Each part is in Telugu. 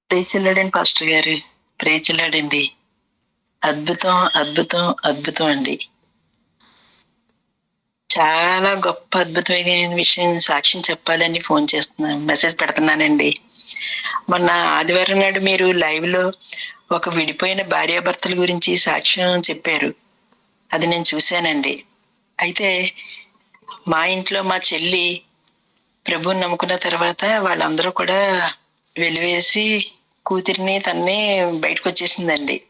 ప్రేచిల్లాడండి పాస్టర్ గారు. ప్రేచిల్లాడండి. అద్భుతం, అద్భుతం, అద్భుతం అండి. చాలా గొప్ప అద్భుతమైన విషయం సాక్ష్యం చెప్పాలని ఫోన్ చేస్తున్నాను, మెసేజ్ పెడుతున్నానండి. మొన్న ఆదివారం నాడు మీరు లైవ్ లో ఒక విడిపోయిన భార్యాభర్తల గురించి సాక్ష్యం చెప్పారు. అది నేను చూశానండి. అయితే మా ఇంట్లో మా చెల్లి ప్రభువుని నమ్ముకున్న తర్వాత వాళ్ళందరూ కూడా వెలివేసి కూతురిని తన్ని బయటకు వచ్చేసిందండి.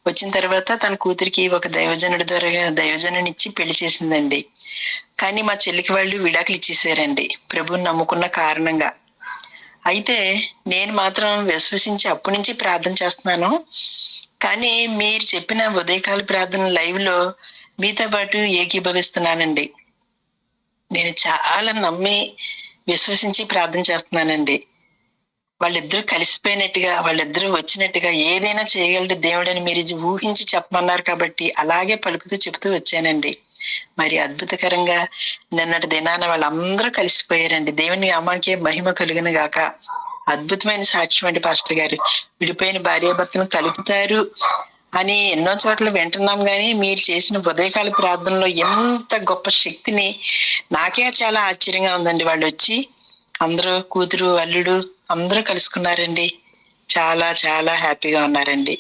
వచ్చిన తర్వాత తన కూతురికి ఒక దైవజనుడి ద్వారా దైవజనుని ఇచ్చి పెళ్లి చేసిందండి. కానీ మా చెల్లికి వాళ్ళు విడాకులు ఇచ్చేసారండి ప్రభువుని నమ్ముకున్న కారణంగా. అయితే నేను మాత్రం విశ్వసించి అప్పటి నుంచి ప్రార్థన చేస్తున్నాను. కానీ మీరు చెప్పిన ఉదయకాల ప్రార్థన లైవ్ లో మీతో పాటు ఏకీభవిస్తున్నానండి. నేను చాలా నమ్మి విశ్వసించి ప్రార్థన చేస్తున్నానండి. వాళ్ళిద్దరూ కలిసిపోయినట్టుగా, వాళ్ళిద్దరూ వచ్చినట్టుగా ఏదైనా చేయగలడు దేవుడని మీరు ఊహించి చెప్పమన్నారు కాబట్టి అలాగే పలుకుతూ చెబుతూ వచ్చానండి. మరి అద్భుతకరంగా నిన్నటి దినాన వాళ్ళందరూ కలిసిపోయారండి. దేవుని నామానికే మహిమ కలుగును గాక. అద్భుతమైన సాక్ష్యం అండి పాస్టర్ గారు. విడిపోయిన భార్యాభర్తను కలుపుతారు అని ఎన్నో చోట్ల వింటున్నాం, కానీ మీరు చేసిన ఉదయకాల ప్రార్థనలో ఎంత గొప్ప శక్తిని నాకే చాలా ఆశ్చర్యంగా ఉందండి. వాళ్ళు వచ్చి అందరూ కూతురు అల్లుడు అందరూ కలుసుకున్నారండి. చాలా చాలా హ్యాపీగా ఉన్నారండి.